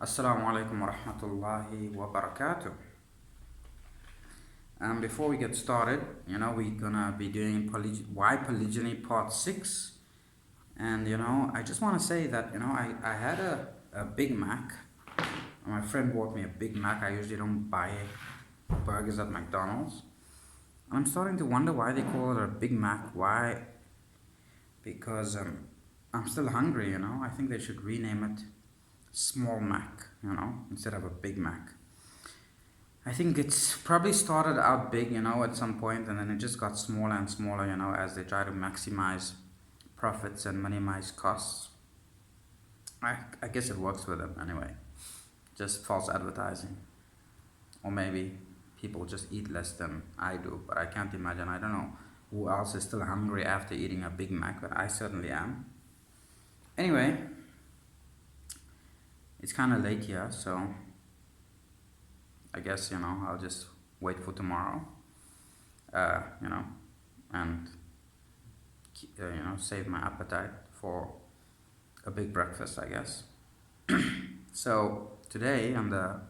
Assalamu alaikum wa rahmatullahi wa barakatuh. Before we get started, we're gonna be doing why polygyny part 6. And, I just want to say that, I had a Big Mac. My friend bought me a Big Mac. I usually don't buy burgers at McDonald's. And I'm starting to wonder why they call it a Big Mac. Why? Because I'm still hungry, I think they should rename it Small Mac, instead of a Big Mac. I think it's probably started out big, at some point, and then it just got smaller and smaller, as they try to maximize profits and minimize costs. I guess it works for them anyway. Just false advertising. Or maybe people just eat less than I do, but I can't imagine. I don't know who else is still hungry after eating a Big Mac, but I certainly am. Anyway, it's kind of late here, so I guess, I'll just wait for tomorrow, and, save my appetite for a big breakfast, I guess. So today on the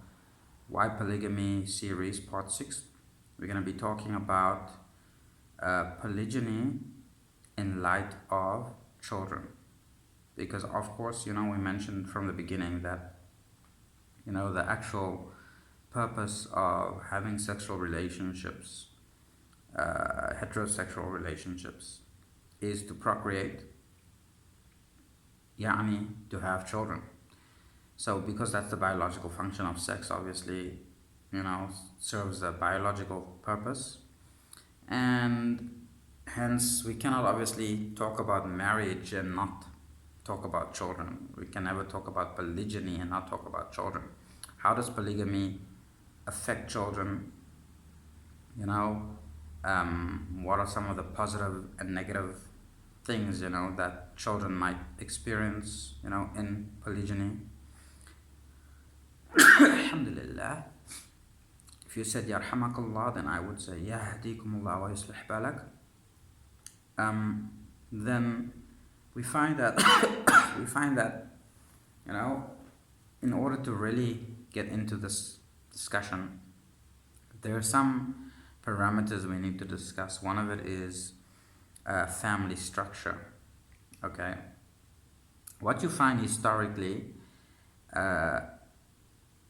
Why Polygamy series, part 6, we're going to be talking about polygyny in light of children. Because, of course, we mentioned from the beginning that, the actual purpose of having sexual relationships, heterosexual relationships, is to procreate, to have children. So because that's the biological function of sex, obviously, serves a biological purpose, and hence we cannot obviously talk about marriage and not talk about children. We can never talk about polygyny and not talk about children. How does polygamy affect children? What are some of the positive and negative things, that children might experience, in polygyny? Alhamdulillah. If you said Yarhamakallah, then I would say Yahdikumullah wa yuslih balak. Then we find that in order to really get into this discussion, there are some parameters we need to discuss. One of it is family structure. Okay, what you find historically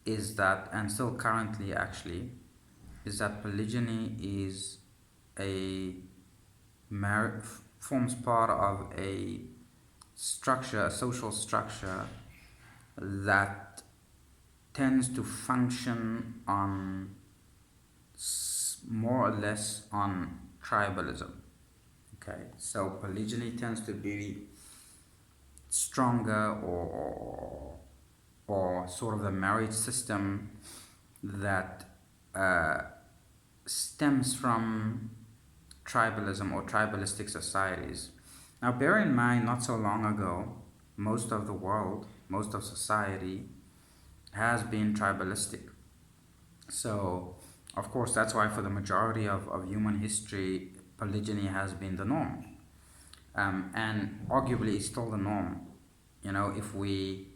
is that, and still currently actually, is that polygyny is forms part of a structure, a social structure that tends to function on more or less on tribalism. Okay, so polygyny tends to be stronger or sort of the marriage system that stems from tribalism or tribalistic societies. Now bear in mind, not so long ago, most of the world, most of society has been tribalistic. So of course that's why for the majority of human history, polygyny has been the norm, and arguably it's still the norm, if we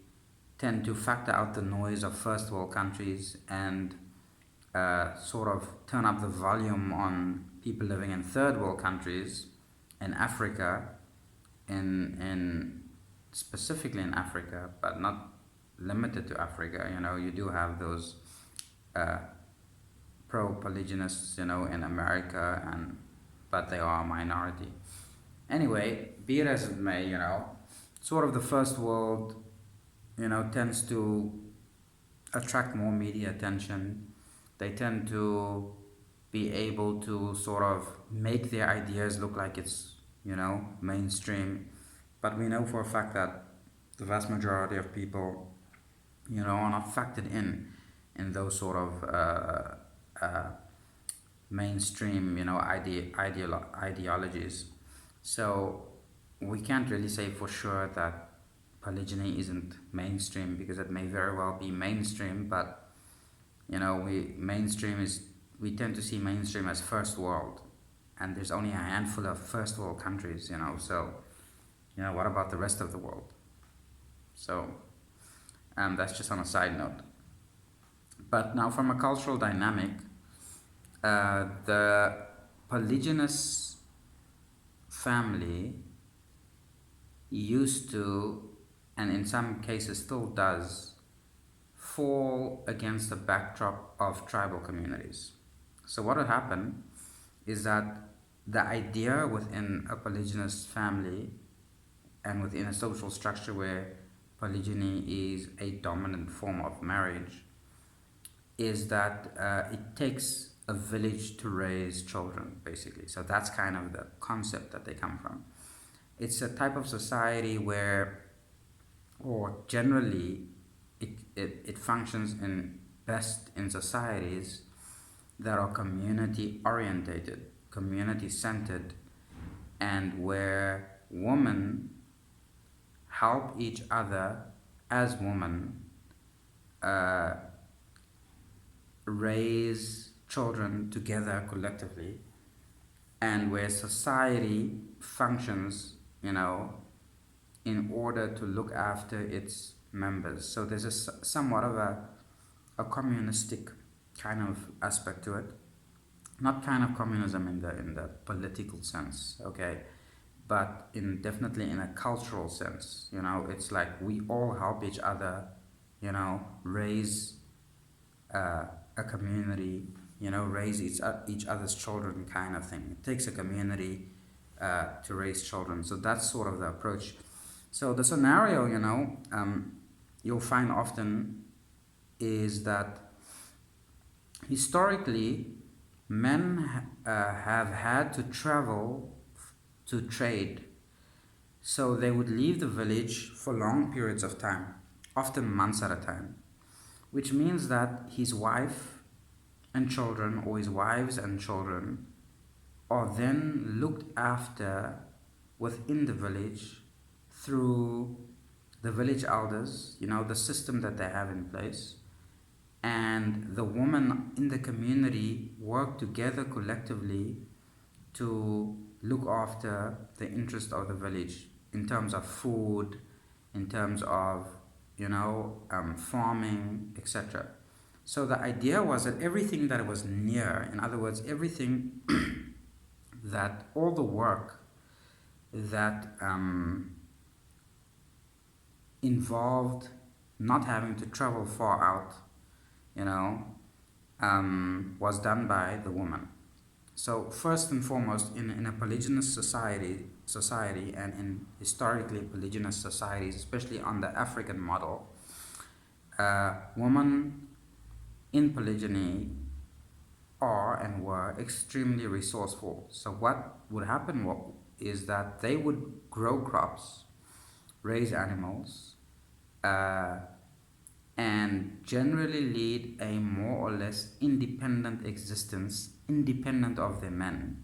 tend to factor out the noise of first world countries and sort of turn up the volume on people living in third world countries, in Africa, in specifically in Africa, but not limited to Africa. You do have those pro-polygynists, in America, but they are a minority. Anyway, be it as it may, sort of the first world, tends to attract more media attention. They tend to be able to sort of make their ideas look like it's, mainstream. But we know for a fact that the vast majority of people, are not factored in those sort of mainstream, ideologies. So we can't really say for sure that polygyny isn't mainstream, because it may very well be mainstream, but we tend to see mainstream as first world, and there's only a handful of first world countries, so what about the rest of the world? So That's just on a side note. But now, from a cultural dynamic, the polygynous family used to, and in some cases still does, fall against the backdrop of tribal communities. So what would happen is that the idea within a polygynous family and within a social structure where polygyny is a dominant form of marriage is that it takes a village to raise children, basically. So that's kind of the concept that they come from. It's a type of society where, or generally, it functions in best in societies that are community orientated, community centered, and where women help each other as women raise children together collectively, and where society functions, in order to look after its members. So there's somewhat of a communistic kind of aspect to it. Not kind of communism in the political sense, okay, but definitely in a cultural sense. It's like we all help each other, raise a community, raise each other's children, kind of thing. It takes a community to raise children. So that's sort of the approach. So the scenario, you'll find often is that historically men have had to travel to trade. So they would leave the village for long periods of time, often months at a time, which means that his wife and children, or his wives and children, are then looked after within the village through the village elders, the system that they have in place. And the women in the community work together collectively to look after the interest of the village in terms of food, in terms of, farming, etc. So the idea was that everything that was near, in other words, everything that all the work that involved not having to travel far out, was done by the woman. So first and foremost, in a polygynous society and in historically polygynous societies, especially on the African model, women in polygyny are and were extremely resourceful. So what would happen is that they would grow crops, raise animals, and generally lead a more or less independent existence, independent of their men,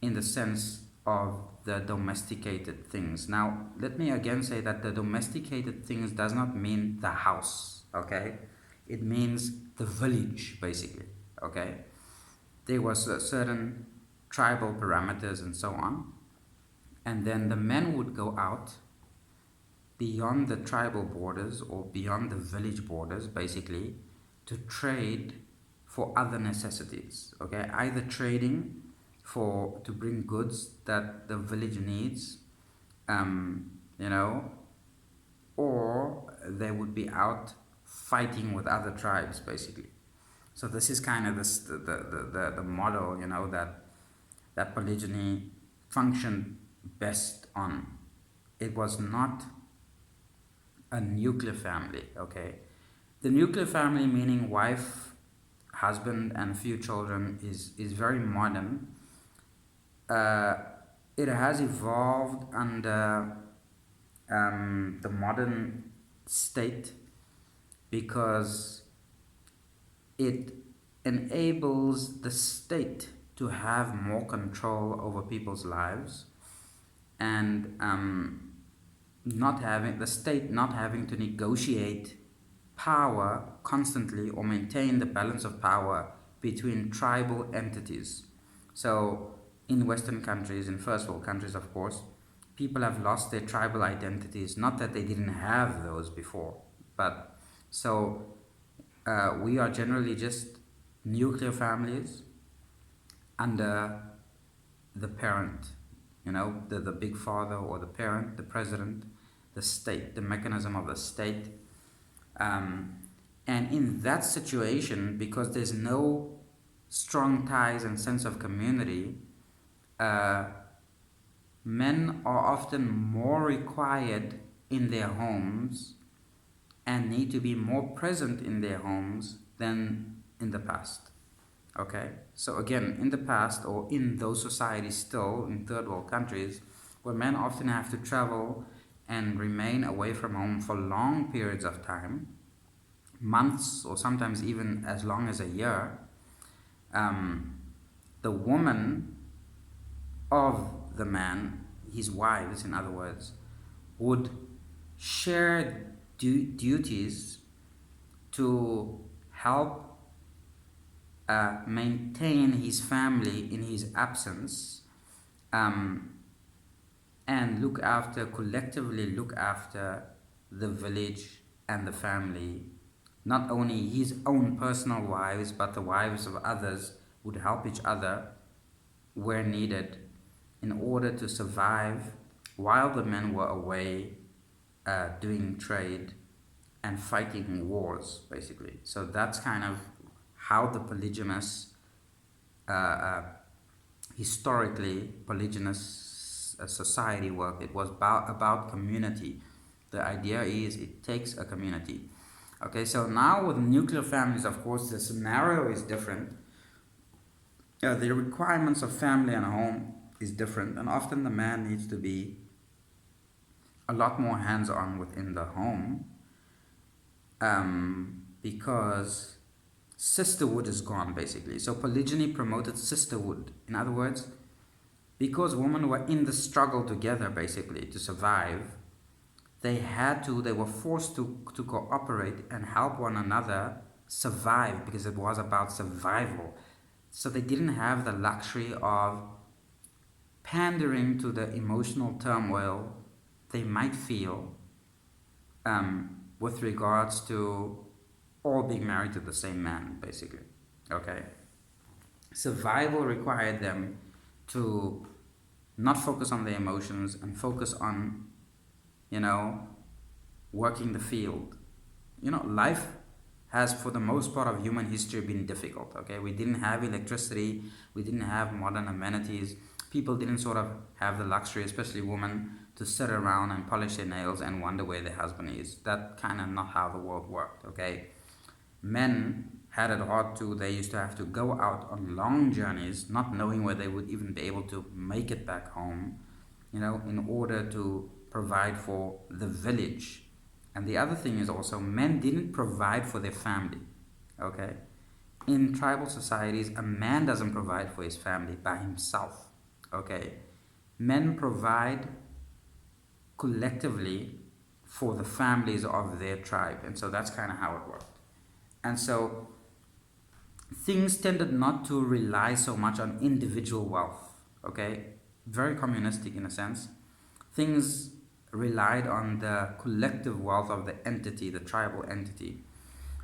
in the sense of the domesticated things. Now, let me again say that the domesticated things does not mean the house, okay? It means the village, basically, okay? There was certain tribal parameters and so on, and then the men would go out beyond the tribal borders or beyond the village borders, basically, to trade for other necessities, okay? Either trading to bring goods that the village needs, or they would be out fighting with other tribes, basically. So this is kind of the model, that polygyny functioned best on. It was not a nuclear family, okay? The nuclear family, meaning wife, husband, and few children, is very modern. It has evolved under the modern state because it enables the state to have more control over people's lives, and the state not having to negotiate power constantly or maintain the balance of power between tribal entities. So in Western countries, in first world countries, of course, people have lost their tribal identities. Not that they didn't have those before, But so we are generally just nuclear families under the parent, the big father or the parent, the president, the state, the mechanism of the state. And in that situation, because there's no strong ties and sense of community, men are often more required in their homes and need to be more present in their homes than in the past. Okay, so again, in the past, or in those societies still, in third world countries, where men often have to travel and remain away from home for long periods of time, months or sometimes even as long as a year, the woman of the man, his wives in other words, would share duties to help maintain his family in his absence, and collectively look after the village and the family. Not only his own personal wives, but the wives of others would help each other where needed in order to survive while the men were away doing trade and fighting wars, basically. So that's kind of how the polygynous, historically polygynous society worked. It was about community. The idea is it takes a community. Okay, so now with nuclear families, of course, the scenario is different. The requirements of family and home is different, and often the man needs to be a lot more hands-on within the home, because sisterhood is gone, basically. So polygyny promoted sisterhood. In other words, because women were in the struggle together, basically, to survive, they were forced to cooperate and help one another survive, because it was about survival. So they didn't have the luxury of pandering to the emotional turmoil they might feel with regards to all being married to the same man, basically. Okay? Survival required them to not focus on their emotions and focus on, working the field. Life has, for the most part of human history, been difficult. Okay, we didn't have electricity, we didn't have modern amenities. People didn't sort of have the luxury, especially women, to sit around and polish their nails and wonder where their husband is. That kind of not how the world worked. Okay, men had it hard too. They used to have to go out on long journeys, not knowing whether they would even be able to make it back home, in order to provide for the village. And the other thing is also, men didn't provide for their family. Okay, in tribal societies, a man doesn't provide for his family by himself. Okay, men provide collectively for the families of their tribe, and so that's kind of how it worked. And so things tended not to rely so much on individual wealth. Okay, very communistic in a sense. Things relied on the collective wealth of the entity, the tribal entity.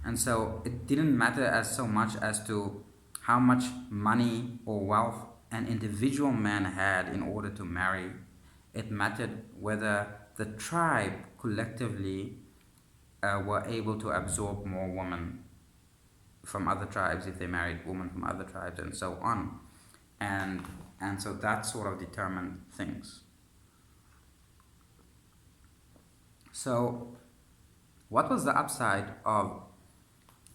And so it didn't matter as so much as to how much money or wealth an individual man had in order to marry. It mattered whether the tribe collectively were able to absorb more women from other tribes if they married women from other tribes, and so on. And so that sort of determined things. So what was the upside of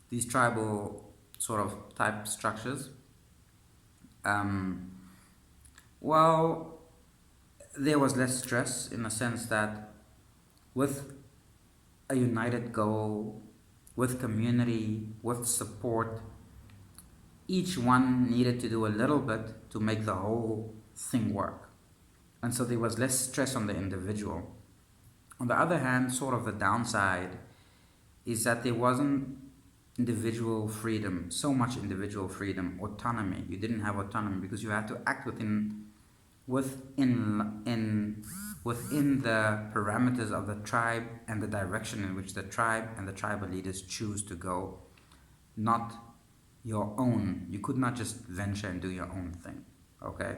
these tribal sort of type structures? Well, there was less stress in the sense that with a united goal, with community, with support, each one needed to do a little bit to make the whole thing work. And so there was less stress on the individual. On the other hand, sort of the downside is that there wasn't individual freedom, so much individual freedom, autonomy. You didn't have autonomy because you had to act within within the parameters of the tribe and the direction in which the tribe and the tribal leaders choose to go, not your own. You could not just venture and do your own thing. Okay?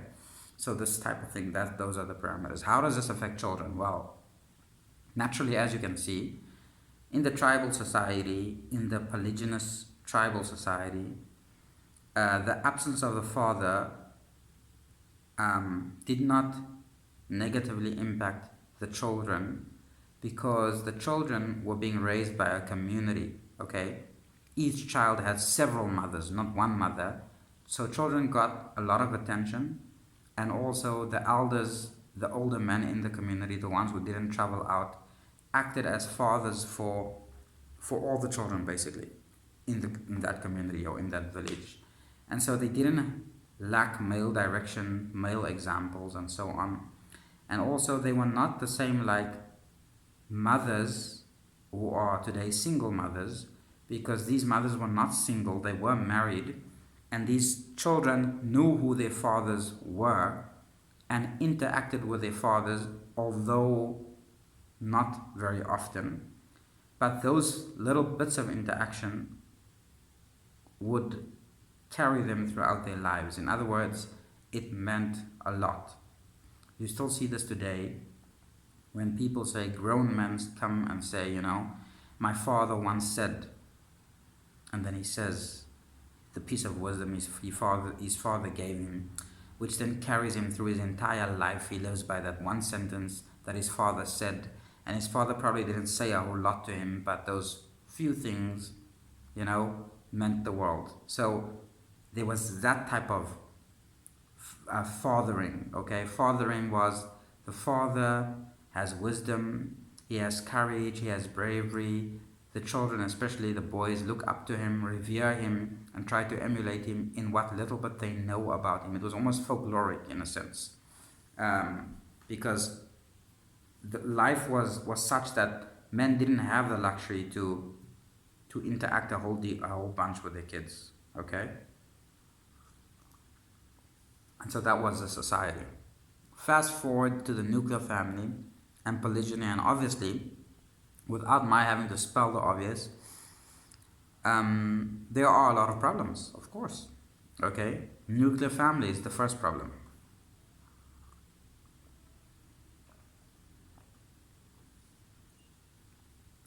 So this type of thing, those are the parameters. How does this affect children? Well, naturally, as you can see, in the tribal society, in the polygynous tribal society, the absence of the father did not negatively impact the children, because the children were being raised by a community. Okay, each child had several mothers, not one mother, so children got a lot of attention. And also the elders, the older men in the community, the ones who didn't travel out, acted as fathers for all the children, basically, in that community or in that village. And so they didn't lack male direction, male examples, and so on. And also they were not the same like mothers who are today single mothers, because these mothers were not single, they were married, and these children knew who their fathers were and interacted with their fathers, although not very often. But those little bits of interaction would carry them throughout their lives. In other words, it meant a lot. You still see this today when people say, grown men come and say, my father once said, and then he says the piece of wisdom his father gave him, which then carries him through his entire life. He lives by that one sentence that his father said, and his father probably didn't say a whole lot to him, but those few things, meant the world. So there was that type of fathering. Okay, fathering was the father has wisdom, he has courage, he has bravery. The children, especially the boys, look up to him, revere him, and try to emulate him in what little bit they know about him. It was almost folkloric in a sense, because the life was such that men didn't have the luxury to interact a whole bunch with their kids. Okay, and so that was the society. Fast forward to the nuclear family and polygyny, and obviously, without my having to spell the obvious, there are a lot of problems, of course. Okay, nuclear family is the first problem.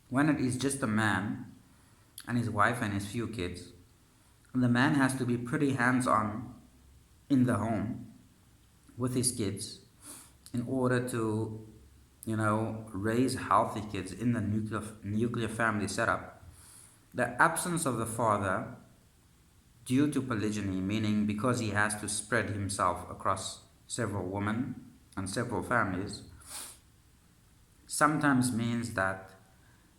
When it is just a man and his wife and his few kids, the man has to be pretty hands-on in the home with his kids in order to, raise healthy kids in the nuclear family setup. The absence of the father due to polygyny, meaning because he has to spread himself across several women and several families, sometimes means that,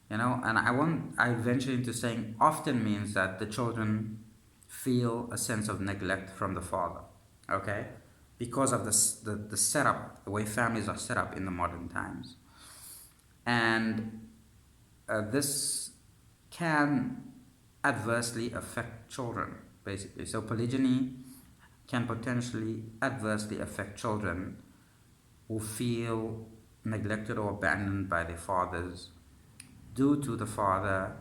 and I venture into saying often means that the children feel a sense of neglect from the father. Okay, because of the setup, the way families are set up in the modern times. And this can adversely affect children, basically. So polygyny can potentially adversely affect children who feel neglected or abandoned by their fathers due to the father,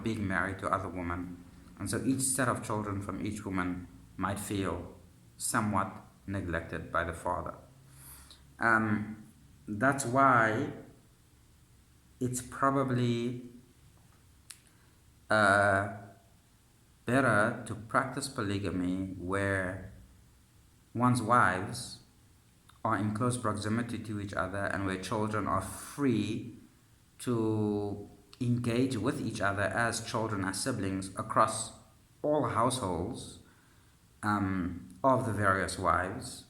being married to other women. And so each set of children from each woman might feel somewhat neglected by the father. That's why it's probably better to practice polygamy where one's wives are in close proximity to each other and where children are free to engage with each other as children, as siblings, across all households of the various wives,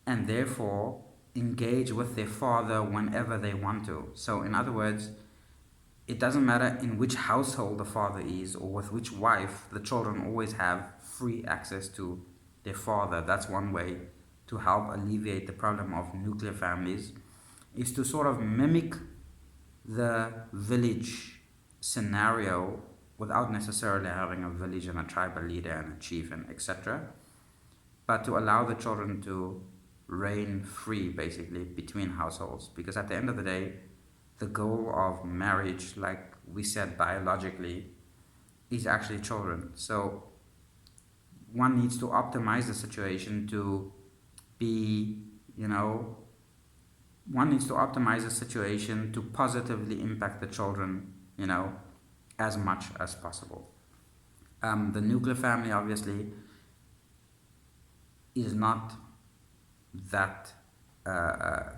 and therefore engage with their father whenever they want to. So in other words, it doesn't matter in which household the father is or with which wife, the children always have free access to their father. That's one way to help alleviate the problem of nuclear families, is to sort of mimic the village scenario without necessarily having a village and a tribal leader and a chief and etc., but to allow the children to reign free basically between households, because at the end of the day, the goal of marriage, like we said biologically, is actually children. So one needs to optimize the situation to be, one needs to optimize the situation to positively impact the children, as much as possible. The nuclear family obviously is not that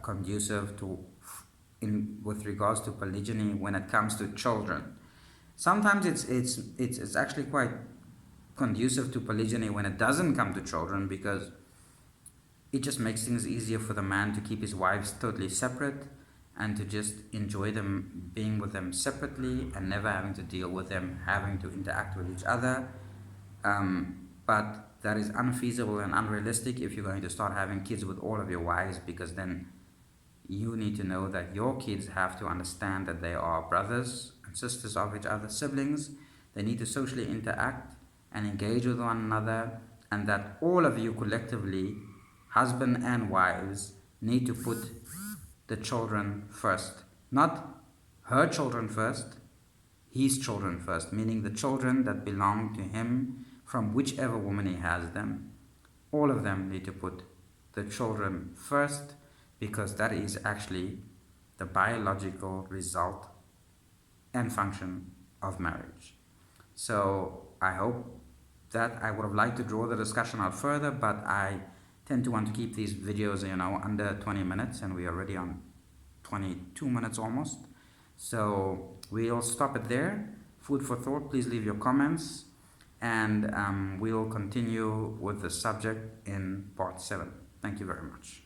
conducive to with regards to polygyny when it comes to children. Sometimes it's actually quite conducive to polygyny when it doesn't come to children, because it just makes things easier for the man to keep his wives totally separate and to just enjoy them being with them separately and never having to deal with them having to interact with each other. But that is unfeasible and unrealistic if you're going to start having kids with all of your wives, because then you need to know that your kids have to understand that they are brothers and sisters of each other, siblings. They need to socially interact and engage with one another, and that all of you collectively, husband and wives, need to put the children first. Not her children first, his children first, meaning the children that belong to him from whichever woman he has them. All of them need to put the children first, because that is actually the biological result and function of marriage. So I hope that I would have liked to draw the discussion out further, but I tend to want to keep these videos, under 20 minutes, and we're already on 22 minutes almost. So we'll stop it there. Food for thought. Please leave your comments, and we'll continue with the subject in part 7. Thank you very much.